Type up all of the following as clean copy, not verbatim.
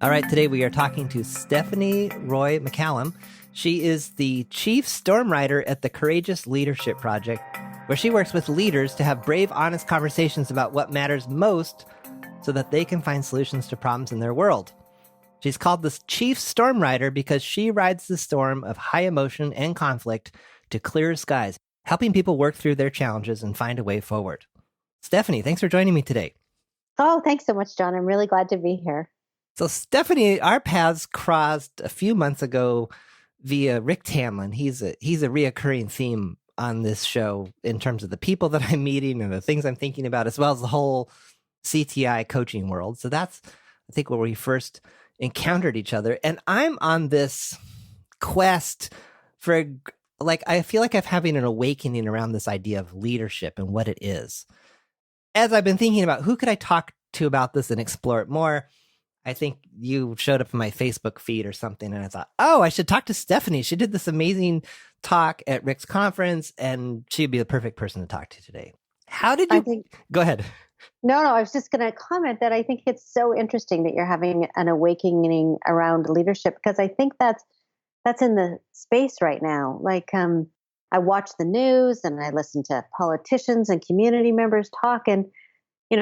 All right, today we are talking to Stephani Roy McCallum. She is the chief storm writer at the Courageous Leadership Project, where she works with leaders to have brave, honest conversations about what matters most so that they can find solutions to problems in their world. She's called the chief storm writer because she rides the storm of high emotion and conflict to clear skies, helping people work through their challenges and find a way forward. Stephani, thanks for joining me today. Oh, thanks so much, John. I'm really glad to be here. So Stephani, our paths crossed a few months ago via Rick Tamlin. He's a reoccurring theme on this show in terms of the people that I'm meeting and the things I'm thinking about, as well as the whole CTI coaching world. So that's, I think, where we first encountered each other. And I'm on this quest for, I feel like I'm having an awakening around this idea of leadership and what it is. As I've been thinking about who could I talk to about this and explore it more, I think you showed up in my Facebook feed or something, and I thought, oh, I should talk to Stephani. She did this amazing talk at Rick's conference, and she'd be the perfect person to talk to today. How did you... Go ahead. No, I was just going to comment that I think it's so interesting that you're having an awakening around leadership, because I think that's in the space right now. I watch the news and I listen to politicians and community members talk, and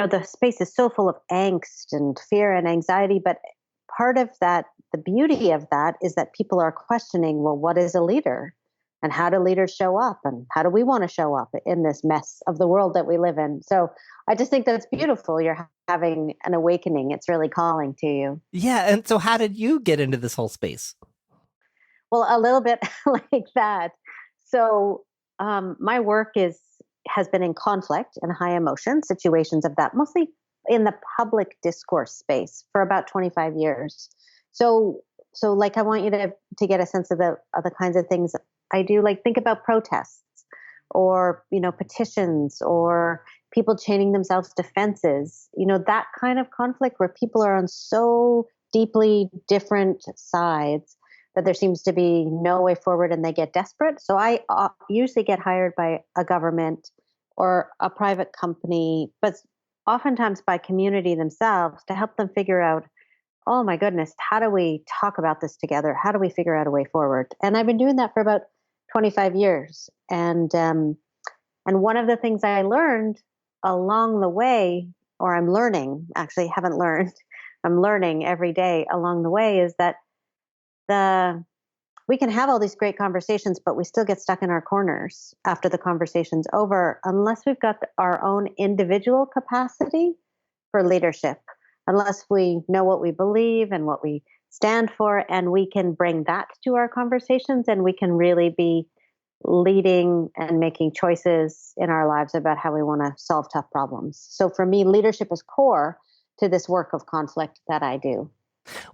the space is so full of angst and fear and anxiety. But part of that, the beauty of that is that people are questioning, well, what is a leader? And how do leaders show up? And how do we want to show up in this mess of the world that we live in? So I just think that's beautiful. You're having an awakening. It's really calling to you. Yeah. And so how did you get into this whole space? Well, a little bit like that. So my work has been in conflict and high emotion situations of that, mostly in the public discourse space for about 25 years. So I want you to get a sense of the kinds of things I do. Think about protests or, petitions or people chaining themselves to fences, that kind of conflict where people are on so deeply different sides that there seems to be no way forward and they get desperate. So I usually get hired by a government or a private company, but oftentimes by community themselves to help them figure out, oh my goodness, how do we talk about this together? How do we figure out a way forward? And I've been doing that for about 25 years. And one of the things I learned along the way, or I'm learning, actually haven't learned, I'm learning every day along the way, is that we can have all these great conversations, but we still get stuck in our corners after the conversation's over, unless we've got our own individual capacity for leadership, unless we know what we believe and what we stand for, and we can bring that to our conversations, and we can really be leading and making choices in our lives about how we want to solve tough problems. So for me, leadership is core to this work of conflict that I do.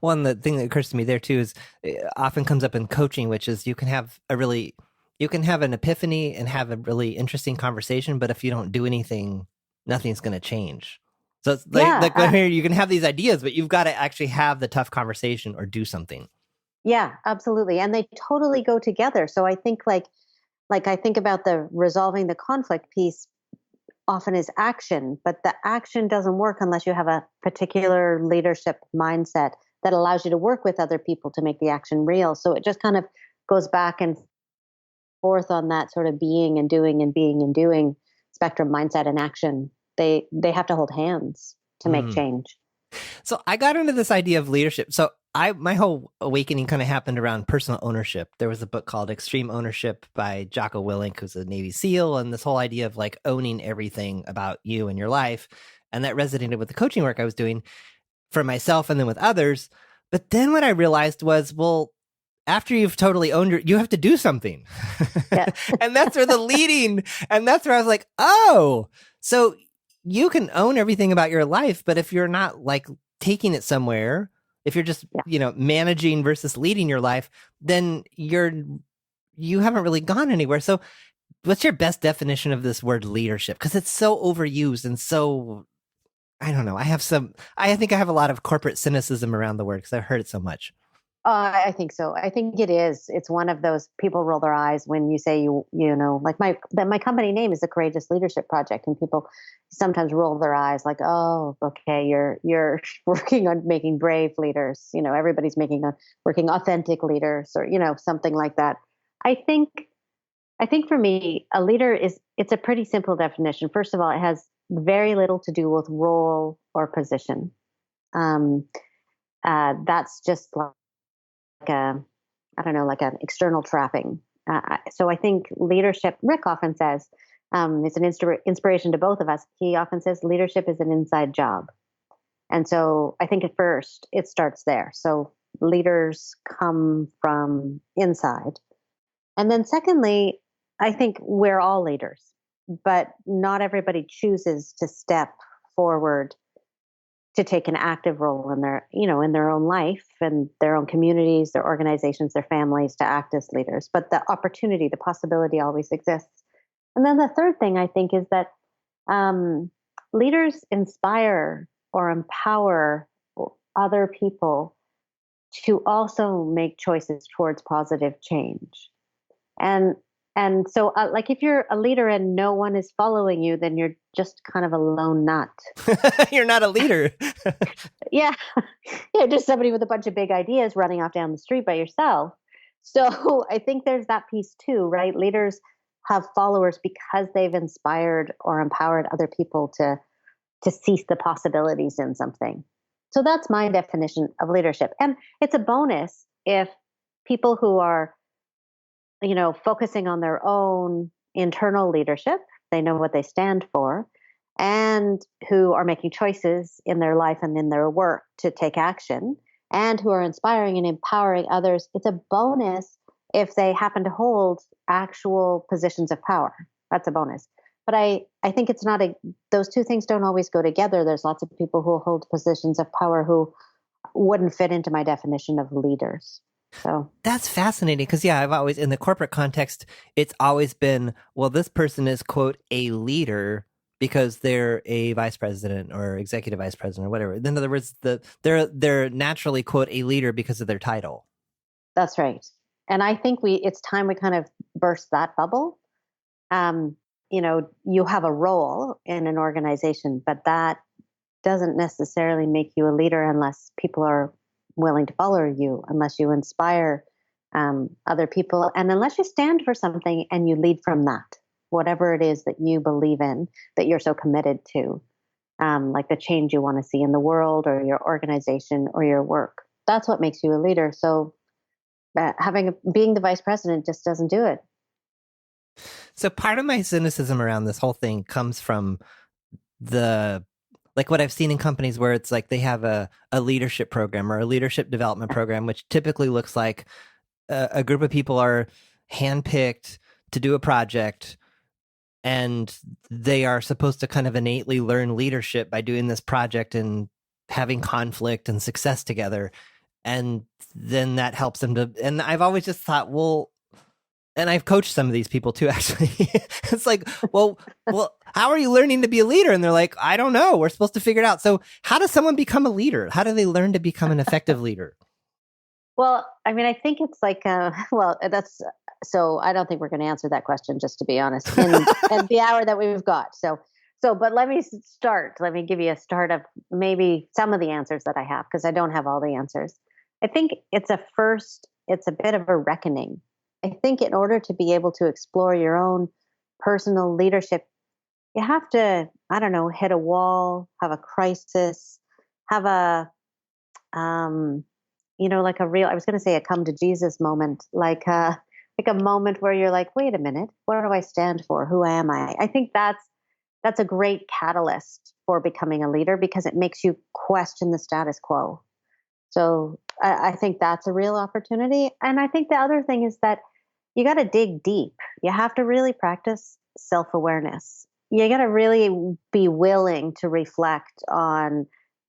Well, and the thing that occurs to me there too is it often comes up in coaching, which is you can have an epiphany and have a really interesting conversation, but if you don't do anything, nothing's going to change. So it's here you can have these ideas, but you've got to actually have the tough conversation or do something. Yeah, absolutely. And they totally go together. So I think like I think about the resolving the conflict piece often is action, but the action doesn't work unless you have a particular leadership mindset that allows you to work with other people to make the action real. So it just kind of goes back and forth on that sort of being and doing and being and doing spectrum, mindset and action. They have to hold hands to make change. So I got into this idea of leadership. So my whole awakening kind of happened around personal ownership. There was a book called Extreme Ownership by Jocko Willink, who's a Navy SEAL, and this whole idea of owning everything about you and your life. And that resonated with the coaching work I was doing for myself and then with others. But then what I realized was, well, after you've totally owned you have to do something. Yeah. And that's where and that's where I was like, oh, so you can own everything about your life, but if you're not taking it somewhere, if you're just, managing versus leading your life, then you haven't really gone anywhere. So what's your best definition of this word leadership? Because it's so overused and so, I don't know. I think I have a lot of corporate cynicism around the word because I've heard it so much. I think so. I think it is. It's one of those people roll their eyes when you say like my company name is the Courageous Leadership Project, and people sometimes roll their eyes like, oh, okay, you're working on making brave leaders. Everybody's working authentic leaders, or something like that. I think for me, a leader it's a pretty simple definition. First of all, it has very little to do with role or position. That's just like I don't know, like an external trapping. So I think leadership, Rick often says, it's an inspiration to both of us. He often says leadership is an inside job. And so I think at first it starts there. So leaders come from inside. And then secondly, I think we're all leaders, but not everybody chooses to step forward to take an active role in their own life and their own communities, their organizations, their families to act as leaders. But the opportunity, the possibility always exists. And then the third thing I think is that leaders inspire or empower other people to also make choices towards positive change. And so, like, if you're a leader and no one is following you, then you're just kind of a lone nut. You're not a leader. Yeah. Just somebody with a bunch of big ideas running off down the street by yourself. So I think there's that piece too, right? Leaders have followers because they've inspired or empowered other people to seize the possibilities in something. So that's my definition of leadership. And it's a bonus if people who are focusing on their own internal leadership, they know what they stand for, and who are making choices in their life and in their work to take action, and who are inspiring and empowering others. It's a bonus if they happen to hold actual positions of power. That's a bonus. But I think it's not those two things don't always go together. There's lots of people who hold positions of power who wouldn't fit into my definition of leaders. So that's fascinating because, I've always, in the corporate context, it's always been, well, this person is, quote, a leader because they're a vice president or executive vice president or whatever. In other words, they're naturally, quote, a leader because of their title. That's right. And I think it's time we kind of burst that bubble. You have a role in an organization, but that doesn't necessarily make you a leader unless people are willing to follow you, unless you inspire other people, and unless you stand for something and you lead from that, whatever it is that you believe in, that you're so committed to, like the change you want to see in the world or your organization or your work. That's what makes you a leader. So being the vice president just doesn't do it. So part of my cynicism around this whole thing comes from like what I've seen in companies where it's like they have a leadership program or a leadership development program, which typically looks like a group of people are handpicked to do a project, and they are supposed to kind of innately learn leadership by doing this project and having conflict and success together. And then that helps them to, and I've always just thought, well, and I've coached some of these people too, actually. It's like, well, how are you learning to be a leader? And they're like, I don't know. We're supposed to figure it out. So how does someone become a leader? How do they learn to become an effective leader? Well, I mean, I think it's like, so I don't think we're going to answer that question, just to be honest, in the hour that we've got. But let me start. Let me give you a start of maybe some of the answers that I have, because I don't have all the answers. I think it's a bit of a reckoning. I think in order to be able to explore your own personal leadership, you have to, I don't know, hit a wall, have a crisis, have a, like a real, I was going to say a come to Jesus moment, like a moment where you're like, wait a minute, what do I stand for? Who am I? I think that's a great catalyst for becoming a leader, because it makes you question the status quo. So I think that's a real opportunity. And I think the other thing is that you got to dig deep. You have to really practice self-awareness. You got to really be willing to reflect on,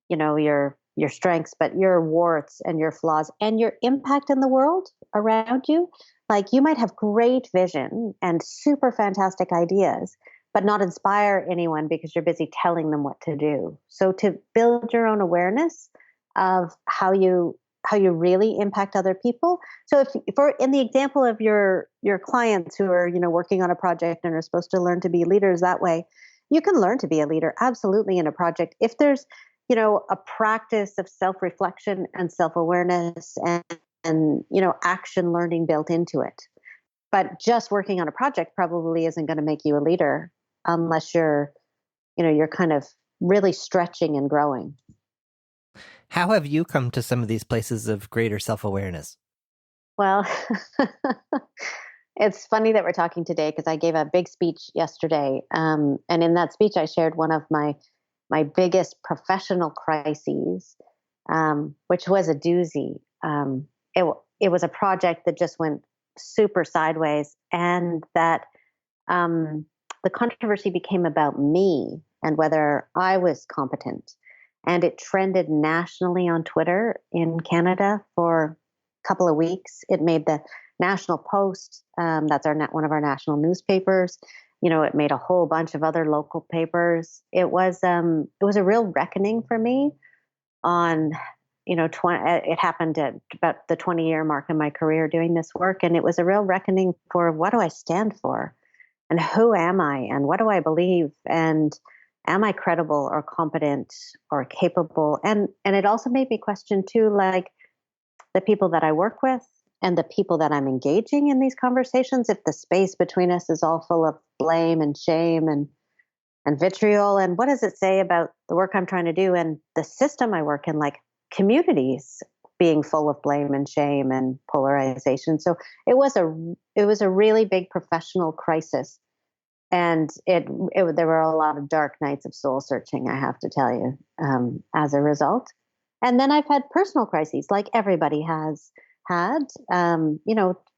your strengths, but your warts and your flaws and your impact in the world around you. Like, you might have great vision and super fantastic ideas, but not inspire anyone because you're busy telling them what to do. So to build your own awareness of how you how you really impact other people. So if for in the example of your clients who are, working on a project and are supposed to learn to be leaders that way, you can learn to be a leader absolutely in a project if there's, a practice of self-reflection and self-awareness and action learning built into it. But just working on a project probably isn't going to make you a leader unless you're kind of really stretching and growing. How have you come to some of these places of greater self-awareness? Well, it's funny that we're talking today because I gave a big speech yesterday. And in that speech, I shared one of my biggest professional crises, which was a doozy. It was a project that just went super sideways, and that the controversy became about me and whether I was competent. And it trended nationally on Twitter in Canada for a couple of weeks. It made the National Post. That's one of our national newspapers. It made a whole bunch of other local papers. It was a real reckoning for me on, 20, it happened at about the 20-year mark in my career doing this work. And it was a real reckoning for what do I stand for and who am I and what do I believe and am I credible or competent or capable? And it also made me question too, like the people that I work with and the people that I'm engaging in these conversations, if the space between us is all full of blame and shame and vitriol, and what does it say about the work I'm trying to do and the system I work in, like communities being full of blame and shame and polarization. So it was a really big professional crisis. And there were a lot of dark nights of soul searching, I have to tell you, as a result. And then I've had personal crises, like everybody has had,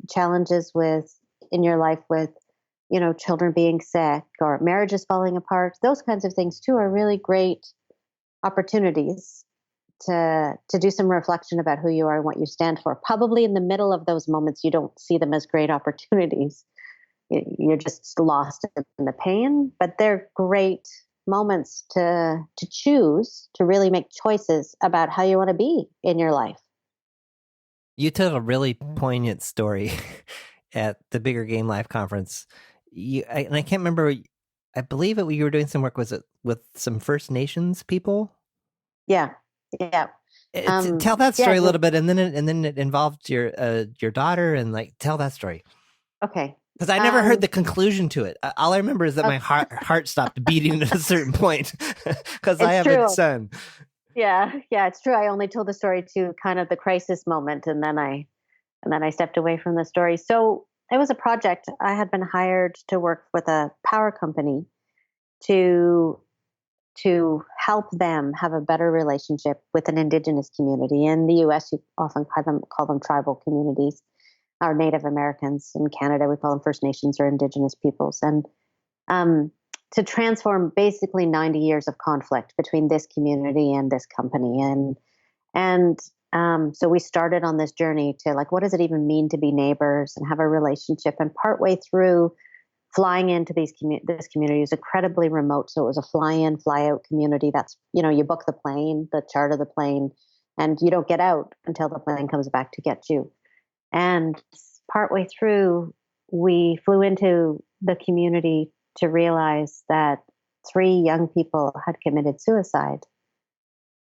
challenges in your life with, children being sick or marriages falling apart. Those kinds of things too are really great opportunities to do some reflection about who you are and what you stand for. Probably in the middle of those moments, you don't see them as great opportunities. You're just lost in the pain, but they're great moments to choose to really make choices about how you want to be in your life. You told a really poignant story at the Bigger Game Life conference. And I can't remember. I believe that you were doing some work. Was it with some First Nations people? Yeah. Tell that story a little bit, and then it involved your daughter, and like tell that story. Okay. Because I never heard the conclusion to it. All I remember is that my heart stopped beating at a certain point because I have a son. Yeah, it's true. I only told the story to kind of the crisis moment, and then I stepped away from the story. So it was a project. I had been hired to work with a power company to help them have a better relationship with an Indigenous community. In the U.S., you often call them tribal communities. Our Native Americans. In Canada, we call them First Nations or Indigenous peoples. And to transform basically 90 years of conflict between this community and this company. And so we started on this journey to like, what does it even mean to be neighbors and have a relationship? And partway through flying into this community is incredibly remote. So it was a fly in, fly out community. That's, you book the plane, the chart of the plane, and you don't get out until the plane comes back to get you. And partway through, we flew into the community to realize that 3 young people had committed suicide.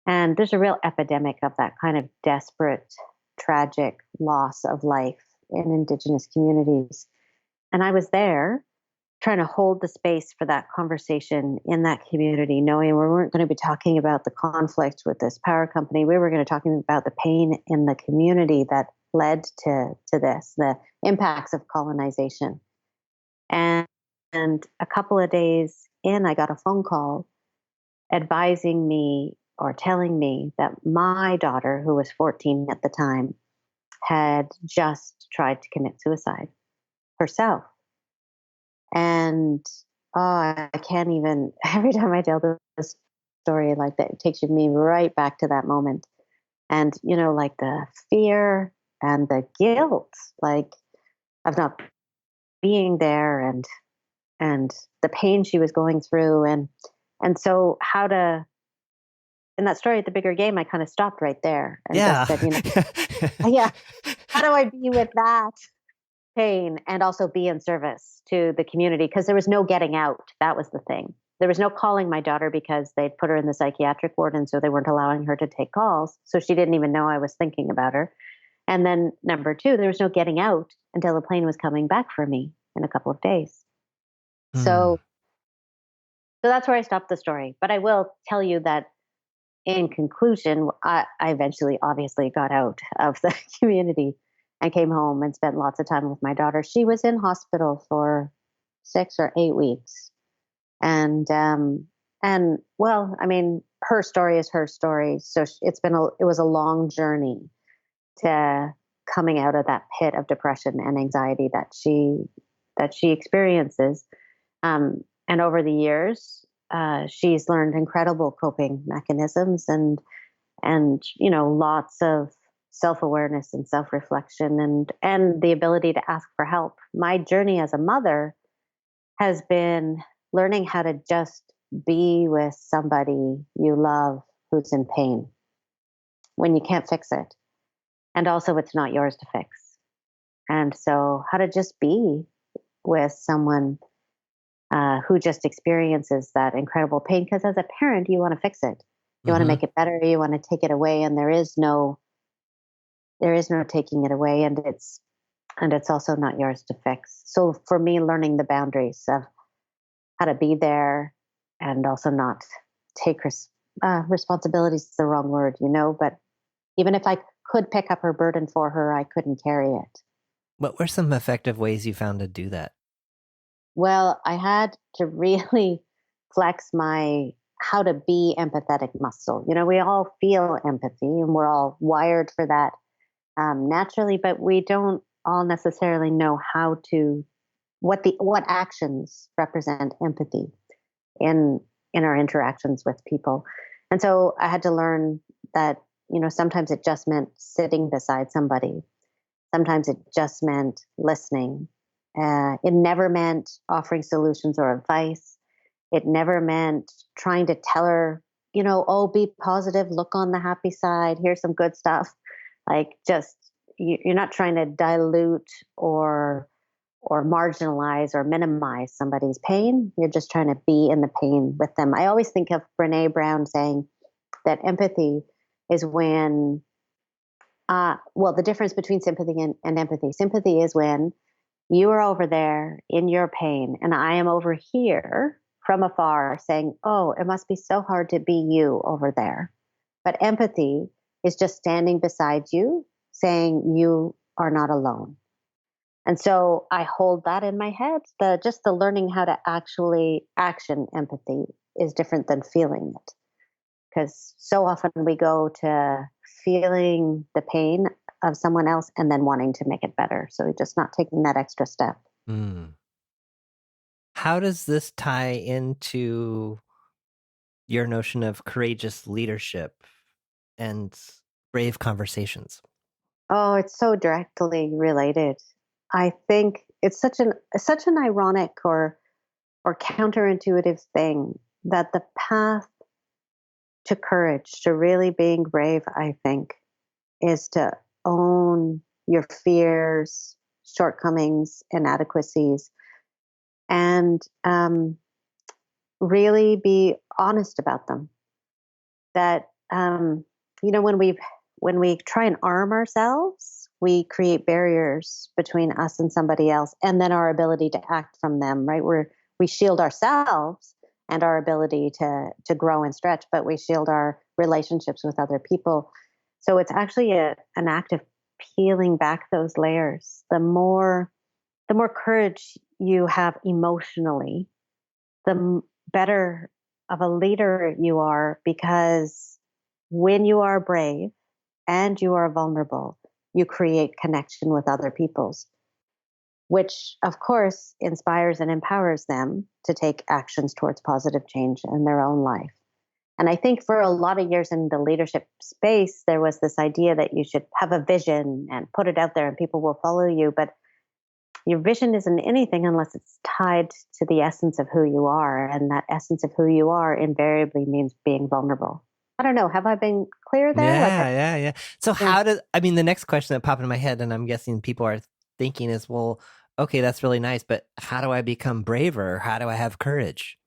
And there's a real epidemic of that kind of desperate, tragic loss of life in Indigenous communities. And I was there trying to hold the space for that conversation in that community, knowing we weren't going to be talking about the conflict with this power company. We were going to be talking about the pain in the community that led to this, the impacts of colonization. And a couple of days in, I got a phone call advising me or telling me that my daughter, who was 14 at the time, had just tried to commit suicide herself. And I can't even, every time I tell this story like that, it takes me right back to that moment. And, like the fear and the guilt, like of not being there and the pain she was going through. And so how to in that story, The Bigger Game, I kind of stopped right there and just Yeah. said, yeah, how do I be with that pain and also be in service to the community? Because there was no getting out. That was the thing. There was no calling my daughter because they'd put her in the psychiatric ward, and so they weren't allowing her to take calls. So she didn't even know I was thinking about her. And then number two, there was no getting out until the plane was coming back for me in a couple of days. Hmm. So that's where I stopped the story. But I will tell you that in conclusion, I eventually obviously got out of the community and came home and spent lots of time with my daughter. She was in hospital for 6 or 8 weeks. And well, I mean, her story is her story. So it was a long journey to coming out of that pit of depression and anxiety that she experiences. And over the years, she's learned incredible coping mechanisms and lots of self-awareness and self-reflection and the ability to ask for help. My journey as a mother has been learning how to just be with somebody you love who's in pain when you can't fix it. And also, it's not yours to fix. And so, how to just be with someone who just experiences that incredible pain. Because as a parent, you want to fix it, you want to Hmm. make it better, you want to take it away, and there is no taking it away, and it's also not yours to fix. So for me, learning the boundaries of how to be there and also not take responsibility is the wrong word, but even if I could pick up her burden for her, I couldn't carry it. What were some effective ways you found to do that? Well, I had to really flex my how to be empathetic muscle. We all feel empathy and we're all wired for that naturally, but we don't all necessarily know what actions represent empathy in our interactions with people. And so I had to learn that, sometimes it just meant sitting beside somebody. Sometimes it just meant listening. It never meant offering solutions or advice. It never meant trying to tell her, oh, be positive, look on the happy side, here's some good stuff. Like, just you're not trying to dilute or marginalize or minimize somebody's pain. You're just trying to be in the pain with them. I always think of Brene Brown saying that empathy is when, the difference between sympathy and empathy. Sympathy is when you are over there in your pain, and I am over here from afar saying, oh, it must be so hard to be you over there. But empathy is just standing beside you, saying you are not alone. And so I hold that in my head. The learning how to actually action empathy is different than feeling it. Because so often we go to feeling the pain of someone else and then wanting to make it better. So we're just not taking that extra step. Mm. How does this tie into your notion of courageous leadership and brave conversations? Oh, it's so directly related. I think it's such an ironic or counterintuitive thing that the path to courage, to really being brave, I think, is to own your fears, shortcomings, inadequacies, and really be honest about them. That when we try and arm ourselves, we create barriers between us and somebody else, and then our ability to act from them. Right, we shield ourselves and our ability to grow and stretch, but we shield our relationships with other people. So it's actually an act of peeling back those layers. The more courage you have emotionally, better of a leader you are, because when you are brave and you are vulnerable, you create connection with other people's, which of course inspires and empowers them to take actions towards positive change in their own life. And I think for a lot of years in the leadership space, there was this idea that you should have a vision and put it out there and people will follow you. But your vision isn't anything unless it's tied to the essence of who you are. And that essence of who you are invariably means being vulnerable. I don't know. Have I been clear there? Yeah. So Yeah. the next question that popped into my head, and I'm guessing people are thinking is, well, okay, that's really nice, but how do I become braver? How do I have courage?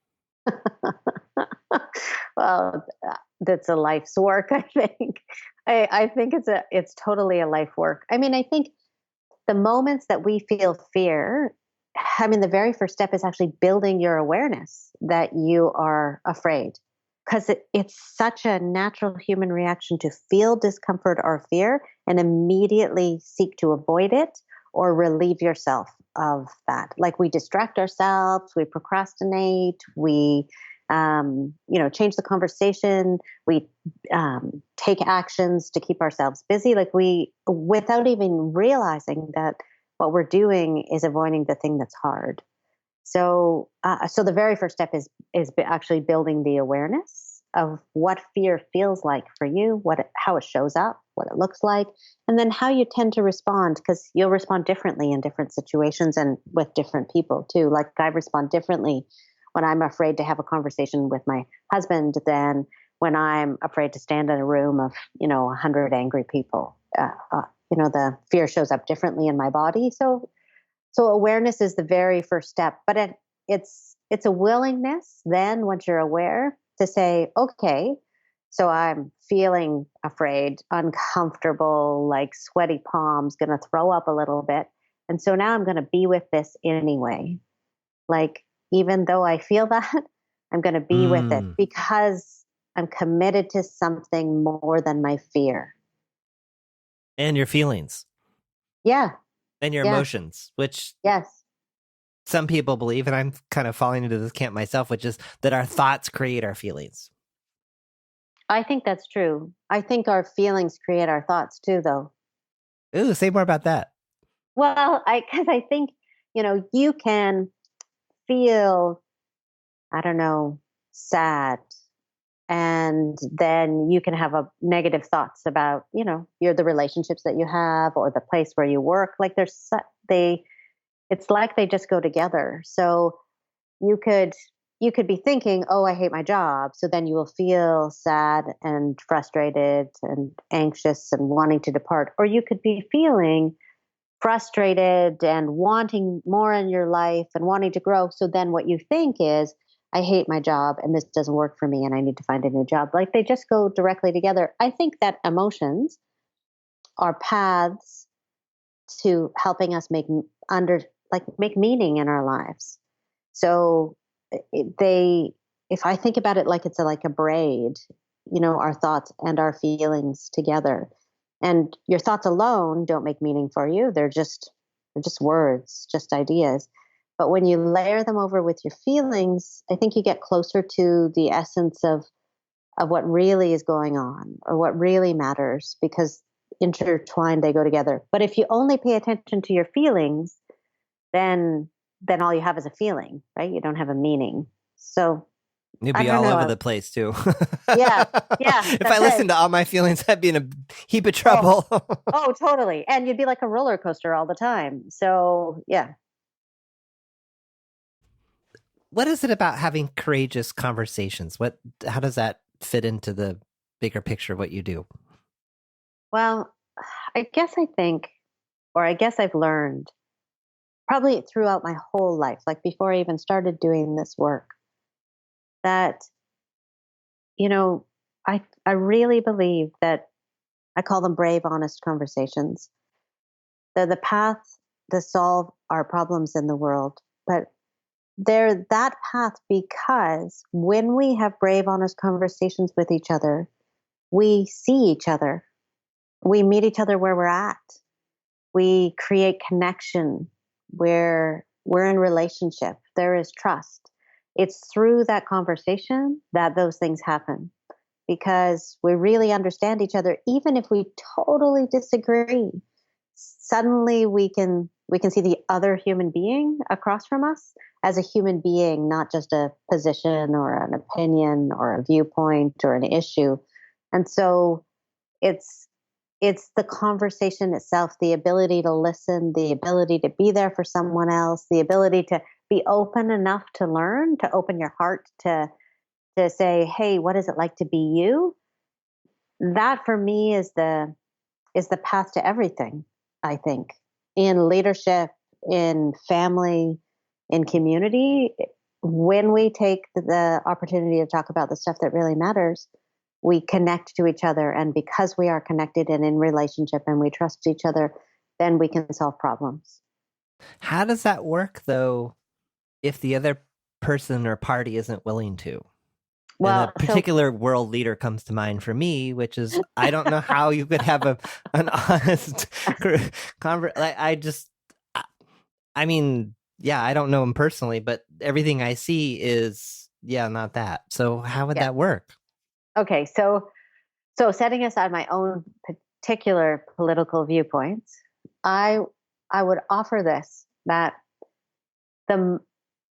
Well, that's a life's work, I think. I think it's totally a life work. I mean, I think the moments that we feel fear, I mean, the very first step is actually building your awareness that you are afraid. Because it's such a natural human reaction to feel discomfort or fear and immediately seek to avoid it or relieve yourself of that. Like we distract ourselves, we procrastinate, we change the conversation, we take actions to keep ourselves busy, like we, without even realizing that what we're doing is avoiding the thing that's hard. So the very first step is actually building the awareness of what fear feels like for you, how it shows up, what it looks like, and then how you tend to respond, because you'll respond differently in different situations and with different people too. Like I respond differently when I'm afraid to have a conversation with my husband than when I'm afraid to stand in a room of 100 angry people. The fear shows up differently in my body. So awareness is the very first step, but it's a willingness then, once you're aware, to say, okay, so I'm feeling afraid, uncomfortable, like sweaty palms, going to throw up a little bit. And so now I'm going to be with this anyway. Like, even though I feel that, I'm going to be with it because I'm committed to something more than my fear. And your feelings. Yeah. And your Yeah. emotions, which Yes. some people believe, and I'm kind of falling into this camp myself, which is that our thoughts create our feelings. I think that's true. I think our feelings create our thoughts too, though. Ooh, say more about that. Well, because I think, you can feel, I don't know, sad. And then you can have a negative thoughts about, the relationships that you have or the place where you work. Like it's like they just go together. So you could be thinking, oh, I hate my job. So then you will feel sad and frustrated and anxious and wanting to depart. Or you could be feeling frustrated and wanting more in your life and wanting to grow. So then what you think is, I hate my job and this doesn't work for me and I need to find a new job. Like they just go directly together. I think that emotions are paths to helping us make meaning in our lives. So if I think about it like it's like a braid, our thoughts and our feelings together. And your thoughts alone don't make meaning for you. They're just words, just ideas. But when you layer them over with your feelings, I think you get closer to the essence of what really is going on or what really matters, because intertwined they go together. But if you only pay attention to your feelings, then all you have is a feeling, right? You don't have a meaning. So You'd I be don't all know. over the place too. Yeah. If I listened to all my feelings, I'd be in a heap of trouble. Oh, totally. And you'd be like a roller coaster all the time. So yeah. What is it about having courageous conversations? How does that fit into the bigger picture of what you do? Well, I guess I've learned probably throughout my whole life, like before I even started doing this work, that, I really believe that I call them brave, honest conversations. They're the path to solve our problems in the world. But they're that path because when we have brave, honest conversations with each other, we see each other. We meet each other where we're at. We create connection where we're in relationship. There is trust. It's through that conversation that those things happen, because we really understand each other. Even if we totally disagree, suddenly we can see the other human being across from us as a human being, not just a position or an opinion or a viewpoint or an issue. And so it's the conversation itself, the ability to listen, the ability to be there for someone else, the ability to be open enough to learn, to open your heart to say, hey, what is it like to be you? that for me is the path to everything, I think, in leadership, in family, in community. When we take the opportunity to talk about the stuff that really matters, we connect to each other. And because we are connected and in relationship and we trust each other, then we can solve problems. How does that work, though, if the other person or party isn't willing to? And a Well, so particular world leader comes to mind for me, which is I don't know how you could have an honest conversation. I mean, yeah, I don't know him personally, but everything I see is, yeah, not that. So how would yeah. that work? Okay. So setting aside my own particular political viewpoints, I I would offer this that the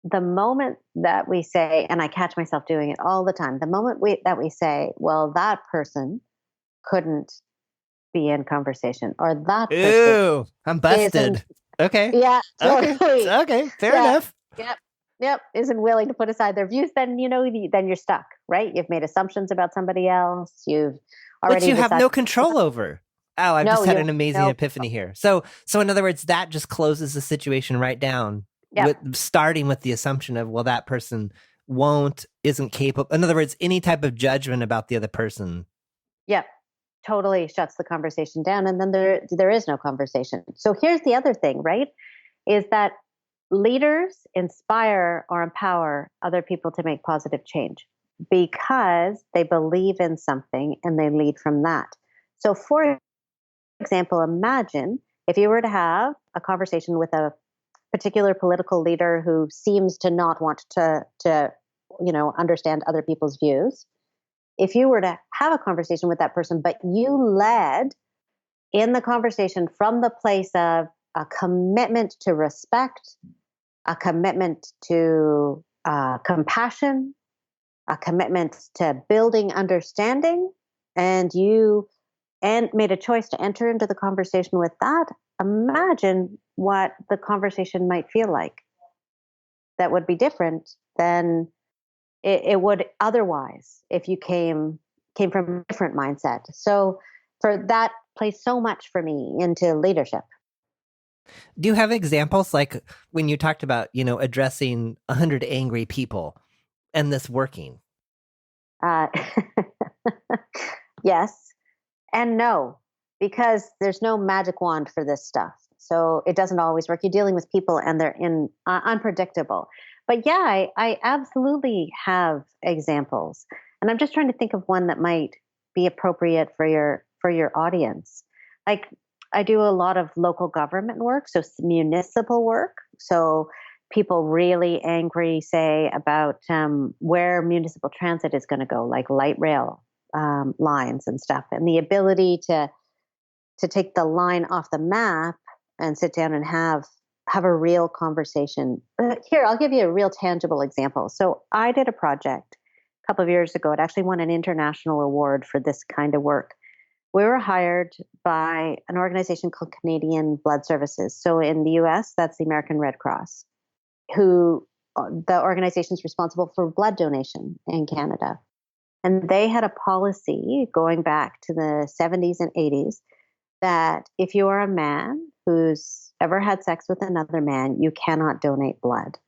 the moment that we say, and I catch myself doing it all the time, the moment that we say, well, that person couldn't be in conversation, or that person Ooh, I'm isn't, busted. Okay. yeah, Okay. totally, Okay. Fair yeah, enough. yep, yep, isn't willing to put aside their views, then then you're stuck, right? You've made assumptions about somebody else. You've Which already you have decided. no control over. Oh, I've No, just had you an amazing no, epiphany here. So in other words, that just closes the situation right down yep, with starting with the assumption of, well, that person isn't capable. In other words, any type of judgment about the other person. yep, totally shuts the conversation down, and then there is no conversation. So here's the other thing, right? Is that leaders inspire or empower other people to make positive change because they believe in something and they lead from that. So, for example, imagine if you were to have a conversation with a particular political leader who seems to not want to understand other people's views. If you were to have a conversation with that person, but you led in the conversation from the place of a commitment to respect, a commitment to compassion, a commitment to building understanding, and you made a choice to enter into the conversation with that, imagine what the conversation might feel like. That would be different than it would otherwise if you came from a different mindset. So for that plays so much for me into leadership. Do you have examples like when you talked about, addressing 100 angry people and this working? Uh, yes and no, because there's no magic wand for this stuff. So it doesn't always work. You're dealing with people and they're unpredictable. But yeah, I absolutely have examples. And I'm just trying to think of one that might be appropriate for your audience. Like I do a lot of local government work, so municipal work. So people really angry, say, about where municipal transit is going to go, like light rail lines and stuff, and the ability to take the line off the map and sit down and have a real conversation. Here, I'll give you a real tangible example. So I did a project a couple of years ago. It actually won an international award for this kind of work. We were hired by an organization called Canadian Blood Services. So in the US, that's the American Red Cross, who the organization is responsible for blood donation in Canada. And they had a policy going back to the 70s and 80s that if you are a man who's ever had sex with another man, you cannot donate blood.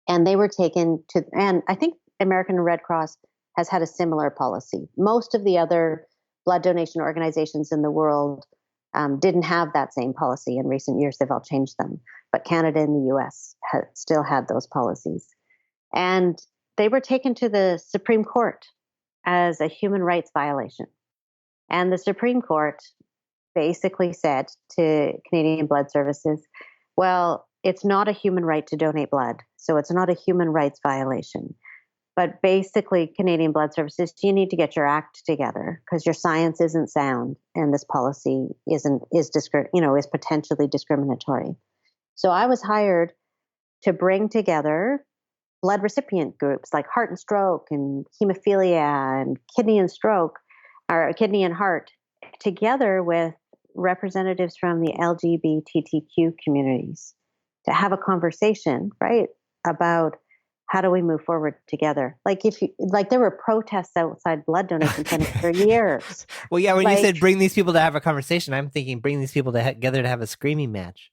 And they were taken to, and I think American Red Cross has had a similar policy. Most of the other blood donation organizations in the world didn't have that same policy. In recent years, they've all changed them. But Canada and the US still had those policies. And they were taken to the Supreme Court as a human rights violation. And the Supreme Court basically said to Canadian Blood Services, well, it's not a human right to donate blood, so it's not a human rights violation. But basically, Canadian Blood Services, you need to get your act together because your science isn't sound and this policy is potentially discriminatory. So I was hired to bring together blood recipient groups like heart and stroke and hemophilia and kidney and stroke, or kidney and heart, together with representatives from the LGBTQ communities to have a conversation, right, about how do we move forward together? Like like there were protests outside blood donation clinics for years. Well, yeah, when you Like, said bring these people to have a conversation, I'm thinking bring these people together to have a screaming match.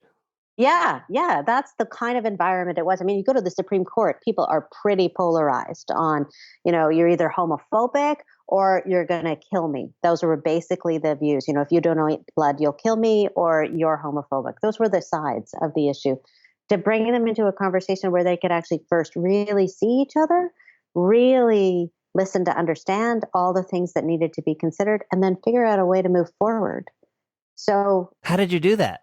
yeah, yeah, that's the kind of environment it was. I mean, you go to the Supreme Court, people are pretty polarized on, you're either homophobic or you're going to kill me. Those were basically the views. If you donate blood, you'll kill me or you're homophobic. Those were the sides of the issue. To bring them into a conversation where they could actually first really see each other, really listen to understand all the things that needed to be considered, and then figure out a way to move forward. So, how did you do that?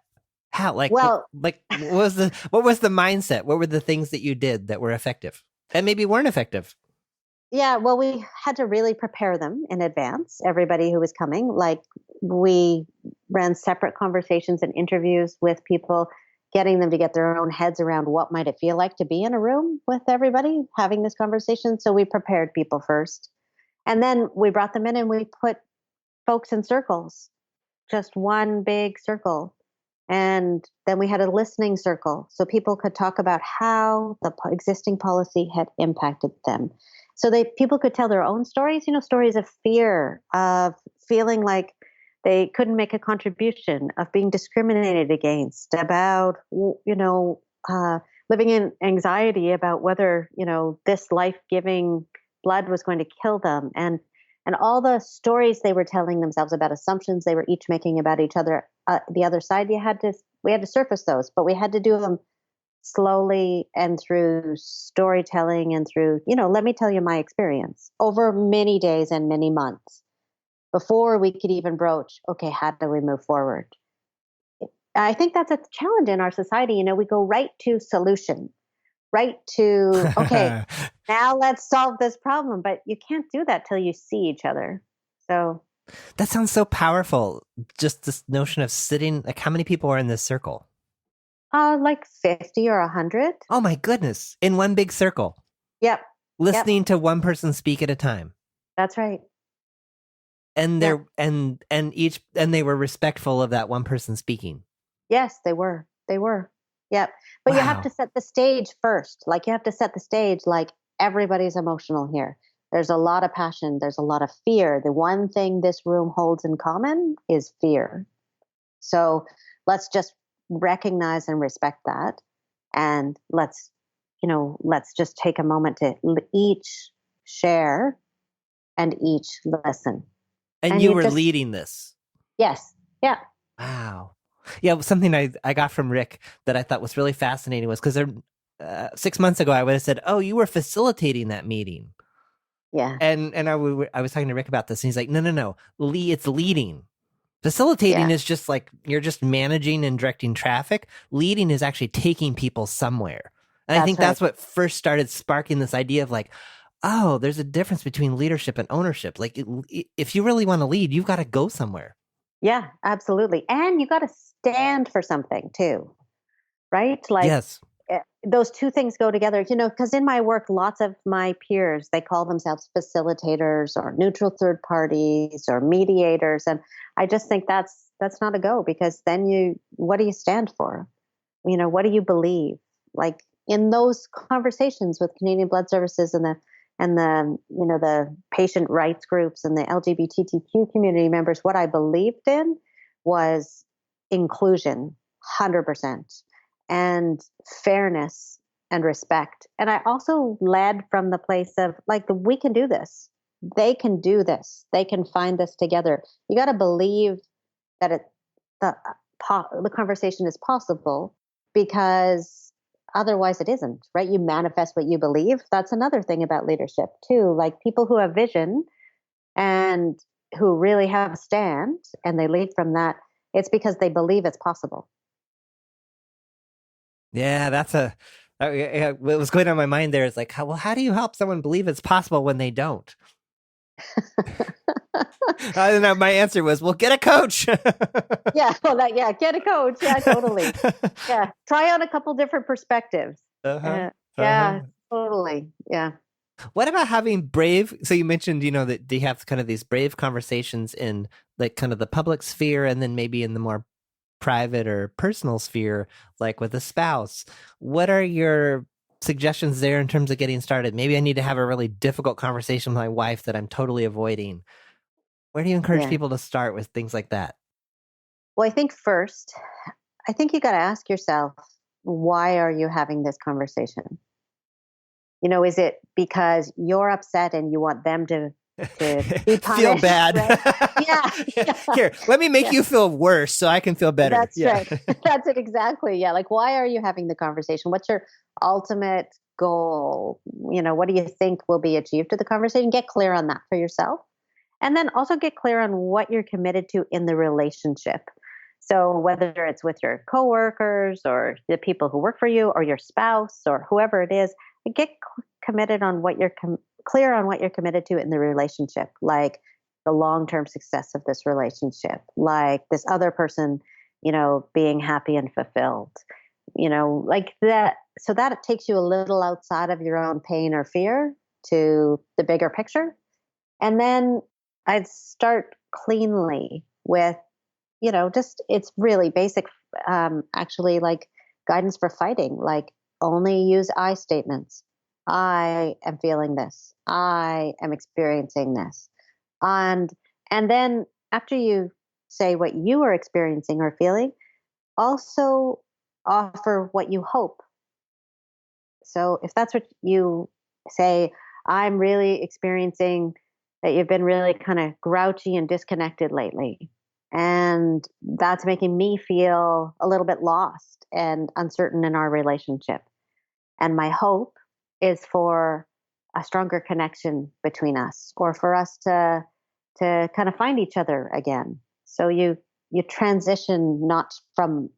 How, well, what was the mindset? What were the things that you did that were effective and maybe weren't effective? yeah, well, we had to really prepare them in advance, everybody who was coming. Like, we ran separate conversations and interviews with people, getting them to get their own heads around what might it feel like to be in a room with everybody having this conversation. So we prepared people first. And then we brought them in and we put folks in circles, just one big circle. And then we had a listening circle so people could talk about how the existing policy had impacted them. So people could tell their own stories, stories of fear, of feeling like they couldn't make a contribution, of being discriminated against, about, living in anxiety about whether, this life-giving blood was going to kill them. And all the stories they were telling themselves about assumptions they were each making about each other, the other side, we had to surface those, but we had to do them slowly and through storytelling and through, let me tell you my experience over many days and many months before we could even broach, okay, how do we move forward? I think that's a challenge in our society. We go right to solution, right to, okay, now let's solve this problem. But you can't do that till you see each other. So that sounds so powerful. Just this notion of sitting, like how many people are in this circle? Like 50 or 100. Oh my goodness. In one big circle. Yep. Listening to one person speak at a time. That's right. And they're and they were respectful of that one person speaking. Yes, they were. They were. Yep. But wow. You have to set the stage first. Like you have to set the stage like everybody's emotional here. There's a lot of passion. There's a lot of fear. The one thing this room holds in common is fear. So let's just recognize and respect that. And let's just take a moment to each share and each listen. And you were leading this. Yes. Yeah. Wow. Yeah, something I got from Rick that I thought was really fascinating was because 6 months ago I would have said, "Oh, you were facilitating that meeting." Yeah. And I was talking to Rick about this, and he's like, "No, it's leading. Facilitating is just like you're just managing and directing traffic. Leading is actually taking people somewhere." And I think that's what first started sparking this idea of like, oh, there's a difference between leadership and ownership. Like, if you really want to lead, you've got to go somewhere. Yeah, absolutely. And you got to stand for something too, right? Like, yes. Those two things go together, because in my work, lots of my peers, they call themselves facilitators or neutral third parties or mediators. And I just think that's not a go, because then what do you stand for? What do you believe? Like in those conversations with Canadian Blood Services and the patient rights groups and the LGBTQ community members, what I believed in was inclusion, 100%, and fairness and respect. And I also led from the place of like, we can do this. They can do this. They can find this together. You got to believe that the conversation is possible, because otherwise it isn't, right? You manifest what you believe. That's another thing about leadership too. Like people who have vision and who really have a stand and they lead from that, it's because they believe it's possible. Yeah, what was going on in my mind there is like, how do you help someone believe it's possible when they don't? I don't know. My answer was, well, get a coach. Yeah, get a coach. Yeah, totally. Yeah, try on a couple different perspectives. Yeah, totally. Yeah. What about having brave? So you mentioned, that they have kind of these brave conversations in like kind of the public sphere, and then maybe in the more private or personal sphere, like with a spouse. What are your suggestions there in terms of getting started? Maybe I need to have a really difficult conversation with my wife that I'm totally avoiding. Where do you encourage Yeah. people to start with things like that? Well, I think first, I think you got to ask yourself, why are you having this conversation? Is it because you're upset and you want them to be Feel punished, bad. right? Yeah. Here, let me make Yeah. you feel worse so I can feel better. That's Yeah. right. That's it exactly. Yeah. Like, why are you having the conversation? What's your ultimate goal? What do you think will be achieved to the conversation? Get clear on that for yourself. And then also get clear on what you're committed to in the relationship. So whether it's with your coworkers or the people who work for you or your spouse or whoever it is, get committed on what you're clear on what you're committed to in the relationship, like the long-term success of this relationship, like this other person, being happy and fulfilled, like that. So that it takes you a little outside of your own pain or fear to the bigger picture. And then I'd start cleanly with, just it's really basic, actually, like guidance for fighting, like only use I statements. I am feeling this. I am experiencing this. And and then after you say what you are experiencing or feeling, also offer what you hope. So if that's what you say, I'm really experiencing that you've been really kind of grouchy and disconnected lately. And that's making me feel a little bit lost and uncertain in our relationship. And my hope is for a stronger connection between us, or for us to kind of find each other again. So you transition not from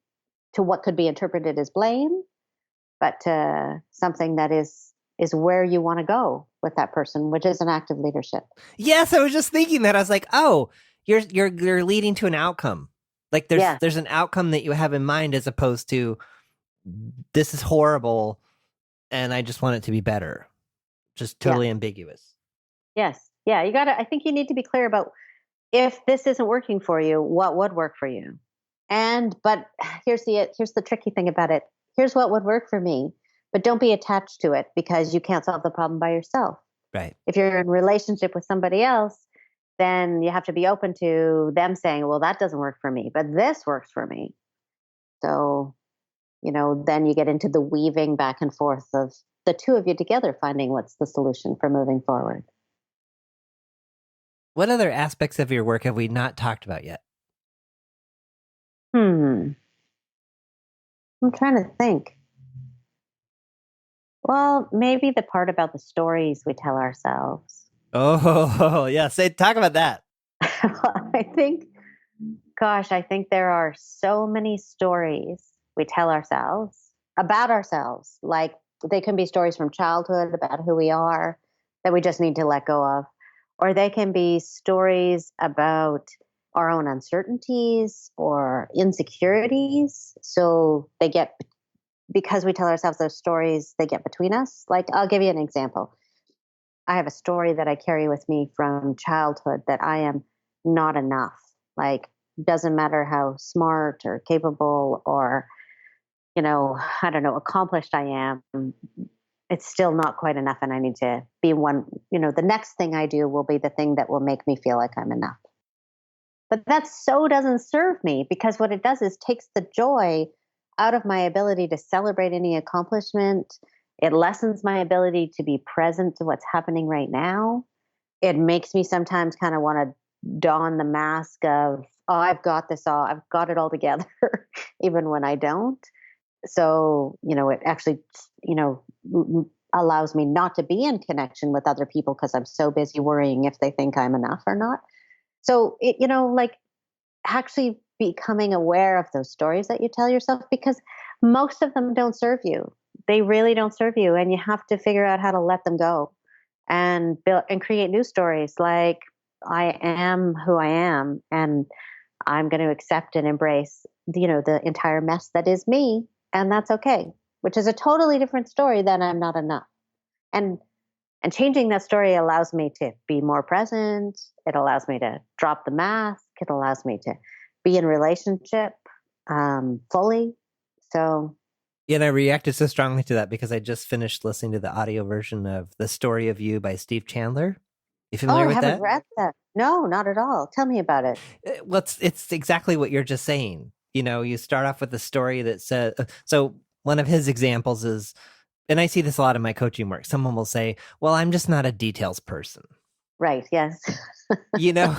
to what could be interpreted as blame, but to something that is where you want to go with that person, which is an act of leadership. Yes, I was just thinking that. I was like, oh, you're leading to an outcome. Like Yeah, there's an outcome that you have in mind as opposed to this is horrible and I just want it to be better. Just yeah, totally ambiguous. yes, yeah. I think you need to be clear about, if this isn't working for you, what would work for you. But here's the tricky thing about it. Here's what would work for me, but don't be attached to it because you can't solve the problem by yourself. Right. If you're in a relationship with somebody else, then you have to be open to them saying, well, that doesn't work for me, but this works for me. So, then you get into the weaving back and forth of the two of you together, finding what's the solution for moving forward. What other aspects of your work have we not talked about yet? I'm trying to think. Well, maybe the part about the stories we tell ourselves. Oh, yeah. Talk about that. I think, gosh, I think there are so many stories we tell ourselves about ourselves. Like, they can be stories from childhood about who we are that we just need to let go of, or they can be stories about our own uncertainties or insecurities. So because we tell ourselves those stories, they get between us. Like, I'll give you an example. I have a story that I carry with me from childhood that I am not enough. Like, doesn't matter how smart or capable or, I don't know, accomplished I am, it's still not quite enough. And I need to be one, the next thing I do will be the thing that will make me feel like I'm enough. But that so doesn't serve me, because what it does is takes the joy out of my ability to celebrate any accomplishment. It lessens my ability to be present to what's happening right now. It makes me sometimes kind of want to don the mask of, oh, I've got this all, I've got it all together, even when I don't. So, it actually, allows me not to be in connection with other people because I'm so busy worrying if they think I'm enough or not. So, like, actually becoming aware of those stories that you tell yourself, because most of them don't serve you. They really don't serve you. And you have to figure out how to let them go and build and create new stories, like, I am who I am, and I'm going to accept and embrace, the entire mess that is me. And that's okay, which is a totally different story than I'm not enough. And and changing that story allows me to be more present. It allows me to drop the mask. It allows me to be in relationship fully. So, And I reacted so strongly to that because I just finished listening to the audio version of The Story of You by Steve Chandler. You Oh, familiar I with haven't that? read that. No, not at all. Tell me about it. Well, it's exactly what you're just saying. You start off with a story that says, so one of his examples is, and I see this a lot in my coaching work. Someone will say, well, I'm just not a details person. Right. Yes. you know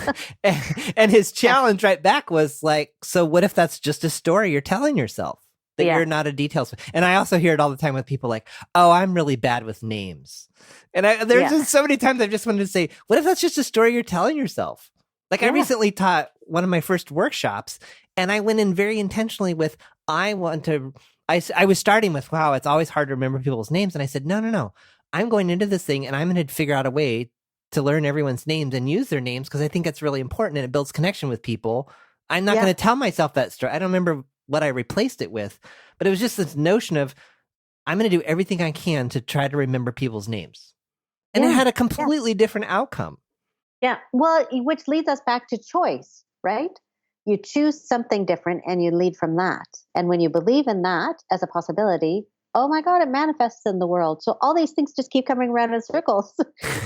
and his challenge right back was like, so what if that's just a story you're telling yourself, that Yeah. you're not a details. And I also hear it all the time with people like, oh, I'm really bad with names. And there's just so many times I've just wanted to say, what if that's just a story you're telling yourself? Like I recently taught one of my first workshops, and I went in very intentionally with, I was starting with, wow, it's always hard to remember people's names. And I said, no, I'm going into this thing and I'm going to figure out a way to learn everyone's names and use their names, because I think that's really important and it builds connection with people. I'm not going to tell myself that story. I don't remember what I replaced it with, but it was just this notion of, I'm going to do everything I can to try to remember people's names. And it had a completely different outcome. Yeah. Well, which leads us back to choice, right? You choose something different and you lead from that. And when you believe in that as a possibility, oh my God, it manifests in the world. So all these things just keep coming around in circles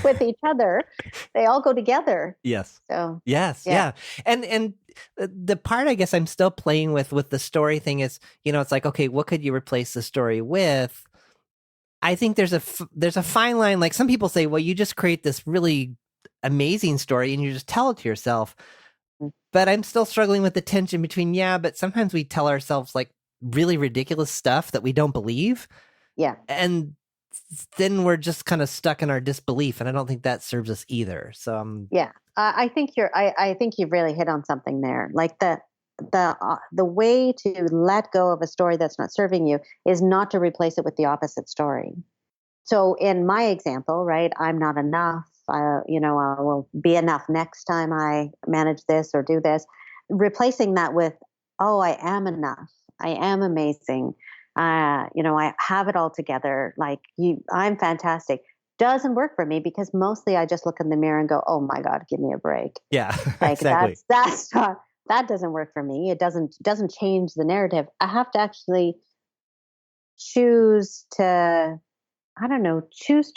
with each other. They all go together. Yes. So yes. Yeah. And the part I guess I'm still playing with the story thing is, it's like, okay, what could you replace the story with? I think there's a fine line. Like some people say, well, you just create this really amazing story and you just tell it to yourself. But I'm still struggling with the tension between, but sometimes we tell ourselves like really ridiculous stuff that we don't believe. Yeah. And then we're just kind of stuck in our disbelief. And I don't think that serves us either. So I think I think you've really hit on something there. Like the way to let go of a story that's not serving you is not to replace it with the opposite story. So in my example, right, I'm not enough. I will be enough next time I manage this or do this. Replacing that with, oh, I am enough. I am amazing. I have it all together. Like I'm fantastic. Doesn't work for me because mostly I just look in the mirror and go, oh my God, give me a break. Yeah, like exactly. That's not, that doesn't work for me. It doesn't change the narrative. I have to actually choose to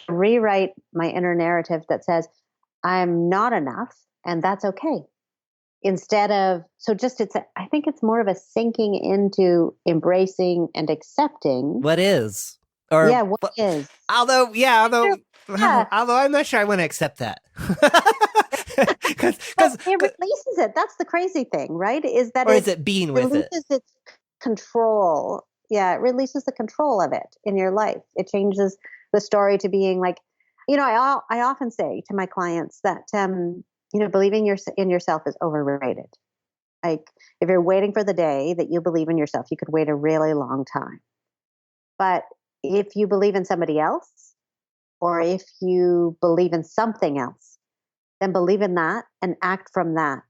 rewrite my inner narrative that says I'm not enough and that's okay. Instead of, I think it's more of a sinking into embracing and accepting what is. Or what is. Although I'm not sure I want to accept that. Because it releases it. That's the crazy thing, right? Is that is it being with it? Releases its control. Yeah, it releases the control of it in your life. It changes the story to being like, I often say to my clients that believing in yourself is overrated. Like if you're waiting for the day that you believe in yourself, you could wait a really long time. But if you believe in somebody else, or if you believe in something else, then believe in that and act from that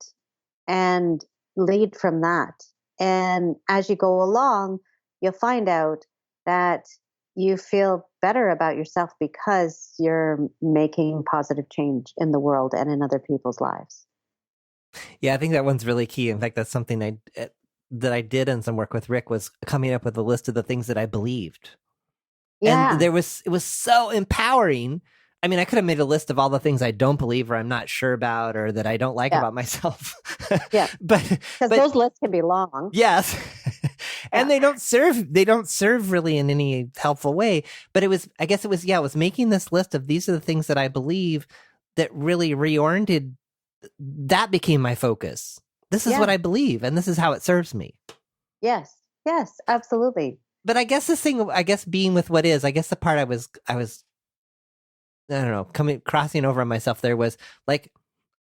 and lead from that. And as you go along, you'll find out that you feel better about yourself because you're making positive change in the world and in other people's lives. Yeah, I think that one's really key. In fact, that's something that I did in some work with Rick, was coming up with a list of the things that I believed. Yeah. And it was so empowering. I mean, I could have made a list of all the things I don't believe or I'm not sure about or that I don't like about myself. But because those lists can be long. Yes. And they don't serve really in any helpful way. But it was making this list of these are the things that I believe that really reoriented. That became my focus. This is what I believe, and this is how it serves me. Yes, absolutely. But I guess being with what is, I guess the part I was, I don't know, crossing over on myself there was like,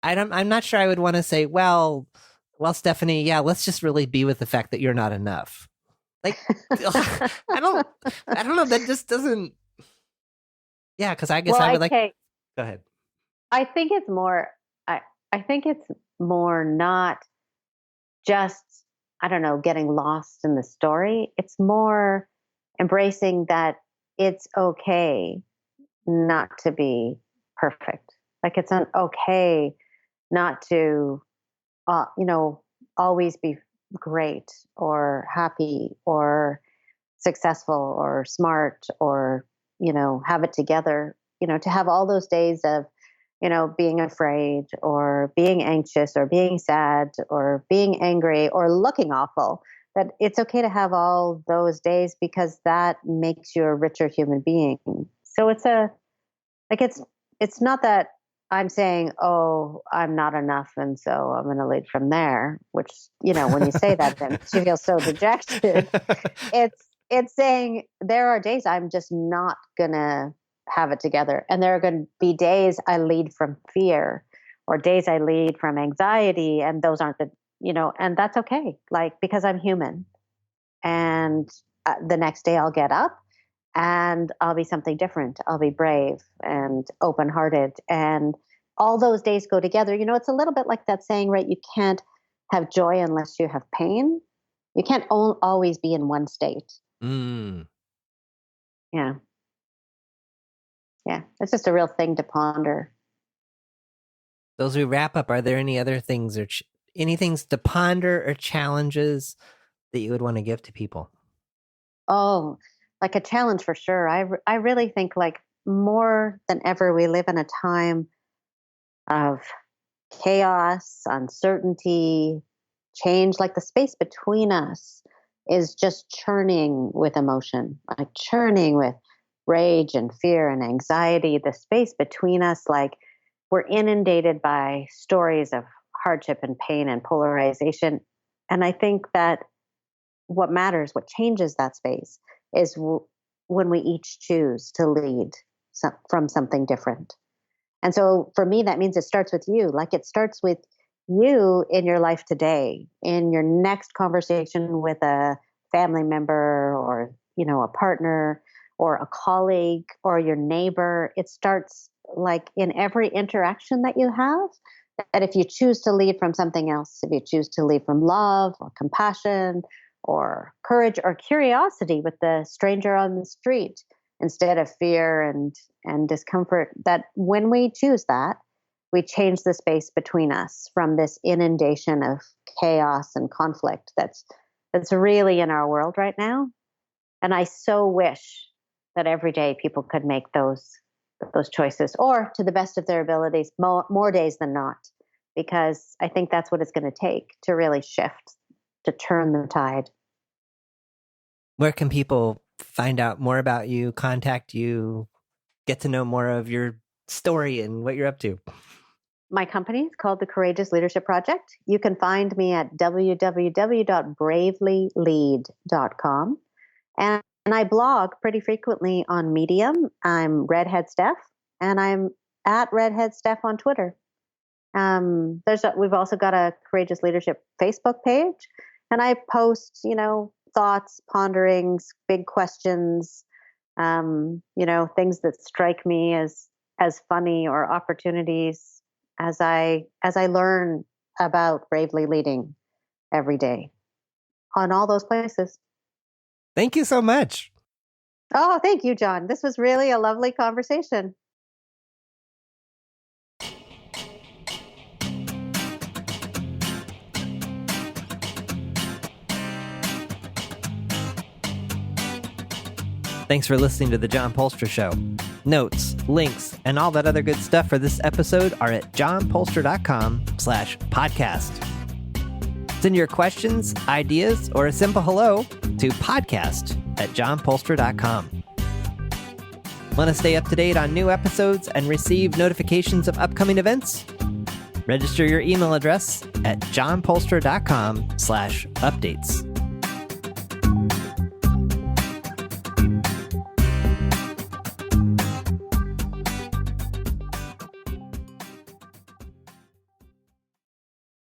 I'm not sure I would want to say, well, Stephanie, let's just really be with the fact that you're not enough. Like, I don't know. That just doesn't. Yeah, because I guess I would like. Go ahead. I think it's more. I think it's more not just, I don't know, getting lost in the story. It's more embracing that it's okay not to be perfect. Like it's okay not to, always be great or happy or successful or smart or, have it together, to have all those days of, being afraid or being anxious or being sad or being angry or looking awful, that it's okay to have all those days because that makes you a richer human being. So it's not that I'm saying, oh, I'm not enough, and so I'm going to lead from there, which, when you say that, then you feel so dejected. It's saying there are days I'm just not going to have it together. And there are going to be days I lead from fear or days I lead from anxiety. And those aren't and that's okay. Because I'm human. And the next day I'll get up and I'll be something different. I'll be brave and open-hearted. And all those days go together. It's a little bit like that saying, right? You can't have joy unless you have pain. You can't always be in one state. Mm. Yeah. Yeah. It's just a real thing to ponder. So as we wrap up, are there any other things or any things to ponder or challenges that you would want to give to people? Oh, like a challenge for sure. I really think more than ever, we live in a time of chaos, uncertainty, change. The space between us is just churning with emotion, churning with rage and fear and anxiety. The space between us, we're inundated by stories of hardship and pain and polarization. And I think that what matters, what changes that space, is when we each choose to lead from something different. And so for me, that means it starts with you. It starts with you in your life today, in your next conversation with a family member or, a partner or a colleague or your neighbor. It starts in every interaction that you have. That if you choose to lead from something else, if you choose to lead from love or compassion or courage or curiosity with the stranger on the street instead of fear and discomfort, that when we choose that, we change the space between us from this inundation of chaos and conflict that's really in our world right now. And I so wish that every day people could make those choices, or to the best of their abilities, more days than not, because I think that's what it's going to take to really shift, to turn the tide. Where can people find out more about you, contact you, get to know more of your story and what you're up to? My company is called the Courageous Leadership Project. You can find me at www.bravelylead.com. And I blog pretty frequently on Medium. I'm Redhead Steph, and I'm at Redhead Steph on Twitter. We've also got a Courageous Leadership Facebook page, and I post, thoughts, ponderings, big questions, things that strike me as funny or opportunities as I learn about bravely leading every day on all those places. Thank you so much. Oh, thank you, John. This was really a lovely conversation. Thanks for listening to The John Polster Show. Notes, links, and all that other good stuff for this episode are at johnpolster.com/podcast. Send your questions, ideas, or a simple hello to podcast@johnpolster.com. Want to stay up to date on new episodes and receive notifications of upcoming events? Register your email address at johnpolster.com/updates.